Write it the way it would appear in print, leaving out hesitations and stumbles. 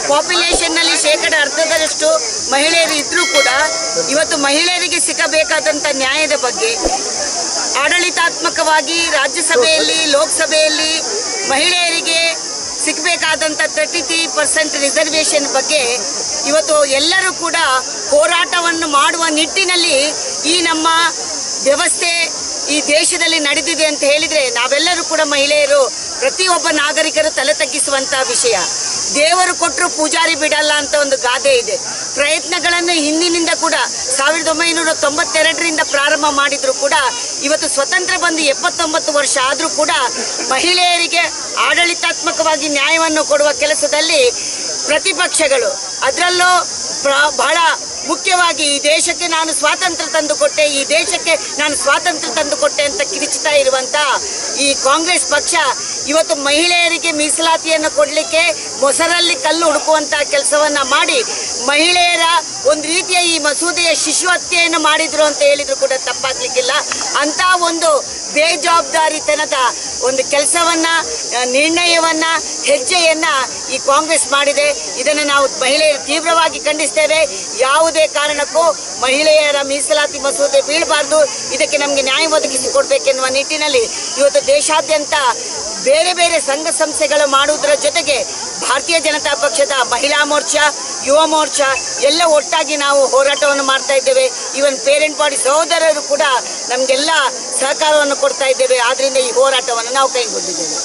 ಪಾಪ್ಯುಲೇಷನ್ನಲ್ಲಿ ಶೇಕಡ ಅರ್ಧದಷ್ಟು ಮಹಿಳೆಯರು ಇದ್ರೂ ಕೂಡ ಇವತ್ತು ಮಹಿಳೆಯರಿಗೆ ಸಿಗಬೇಕಾದಂಥ ನ್ಯಾಯದ ಬಗ್ಗೆ ಆಡಳಿತಾತ್ಮಕವಾಗಿ ರಾಜ್ಯಸಭೆಯಲ್ಲಿ ಲೋಕಸಭೆಯಲ್ಲಿ ಮಹಿಳೆಯರಿಗೆ ಸಿಗಬೇಕಾದಂಥ 33% ರಿಸರ್ವೇಷನ್ ಬಗ್ಗೆ ಇವತ್ತು ಎಲ್ಲರೂ ಕೂಡ ಹೋರಾಟವನ್ನು ಮಾಡುವ ನಿಟ್ಟಿನಲ್ಲಿ ಈ ನಮ್ಮ ವ್ಯವಸ್ಥೆ ಈ ದೇಶದಲ್ಲಿ ನಡೆದಿದೆ ಅಂತ ಹೇಳಿದರೆ ನಾವೆಲ್ಲರೂ ಕೂಡ ಮಹಿಳೆಯರು ಪ್ರತಿಯೊಬ್ಬ ನಾಗರಿಕರು ತಲೆ ತಗ್ಗಿಸುವಂಥ ವಿಷಯ. ದೇವರು ಕೊಟ್ಟರು ಪೂಜಾರಿ ಬಿಡಲ್ಲ ಅಂತ ಒಂದು ಗಾದೆ ಇದೆ. ಪ್ರಯತ್ನಗಳನ್ನು ಹಿಂದಿನಿಂದ ಕೂಡ 1992ರಿಂದ ಪ್ರಾರಂಭ ಮಾಡಿದ್ರು ಕೂಡ ಇವತ್ತು ಸ್ವತಂತ್ರ ಬಂದು 79 ವರ್ಷ ಆದರೂ ಕೂಡ ಮಹಿಳೆಯರಿಗೆ ಆಡಳಿತಾತ್ಮಕವಾಗಿ ನ್ಯಾಯವನ್ನು ಕೊಡುವ ಕೆಲಸದಲ್ಲಿ ಪ್ರತಿಪಕ್ಷಗಳು ಅದರಲ್ಲೂ ಬಹಳ ಮುಖ್ಯವಾಗಿ ಈ ದೇಶಕ್ಕೆ ನಾನು ಸ್ವಾತಂತ್ರ್ಯ ತಂದುಕೊಟ್ಟೆ, ಈ ದೇಶಕ್ಕೆ ನಾನು ಸ್ವಾತಂತ್ರ್ಯ ತಂದುಕೊಟ್ಟೆ ಅಂತ ಕಿರಿಚುತ್ತಾ ಇರುವಂಥ ಈ ಕಾಂಗ್ರೆಸ್ ಪಕ್ಷ ಇವತ್ತು ಮಹಿಳೆಯರಿಗೆ ಮೀಸಲಾತಿಯನ್ನು ಕೊಡಲಿಕ್ಕೆ ಮೊಸರಲ್ಲಿ ಕಲ್ಲು ಹುಡುಕುವಂಥ ಕೆಲಸವನ್ನು ಮಾಡಿ ಮಹಿಳೆಯರ ಒಂದು ರೀತಿಯ ಈ ಮಸೂದೆಯ ಶಿಶುಹತ್ಯೆಯನ್ನು ಮಾಡಿದ್ರು ಅಂತ ಹೇಳಿದ್ರು ಕೂಡ ತಪ್ಪಾಗಲಿಕ್ಕಿಲ್ಲ. ಅಂಥ ಒಂದು ಬೇಜವಾಬ್ದಾರಿತನದ ಒಂದು ಕೆಲಸವನ್ನು ನಿರ್ಣಯವನ್ನು ಹೆಜ್ಜೆಯನ್ನು ಈ ಕಾಂಗ್ರೆಸ್ ಮಾಡಿದೆ. ಇದನ್ನು ನಾವು ಮಹಿಳೆಯರು ತೀವ್ರವಾಗಿ ಖಂಡಿಸ್ತೇವೆ. ಯಾವುದೇ ಕಾರಣಕ್ಕೂ ಮಹಿಳೆಯರ ಮೀಸಲಾತಿ ಮಸೂದೆ ಬೀಳಬಾರ್ದು, ಇದಕ್ಕೆ ನಮಗೆ ನ್ಯಾಯ ಒದಗಿಸಿಕೊಡ್ಬೇಕೆನ್ನುವ ನಿಟ್ಟಿನಲ್ಲಿ ಇವತ್ತು ದೇಶಾದ್ಯಂತ ಬೇರೆ ಬೇರೆ ಸಂಘ ಸಂಸ್ಥೆಗಳು ಮಾಡುವುದರ ಜೊತೆಗೆ ಭಾರತೀಯ ಜನತಾ ಪಕ್ಷದ ಮಹಿಳಾ ಮೋರ್ಚಾ, ಯುವ ಮೋರ್ಚಾ ಎಲ್ಲ ಒಟ್ಟಾಗಿ ನಾವು ಹೋರಾಟವನ್ನು ಮಾಡ್ತಾ ಇದ್ದೇವೆ. ಈವನ್ ಪೇರೆಂಟ್ ಬಾಡಿ ಸಹೋದರರು ಕೂಡ ನಮಗೆಲ್ಲ ಸಹಕಾರವನ್ನು ಕೊಡ್ತಾ ಇದ್ದೇವೆ. ಆದ್ದರಿಂದ ಈ ಹೋರಾಟವನ್ನು ನಾವು ಕೈಗೊಂಡಿದ್ದೇವೆ.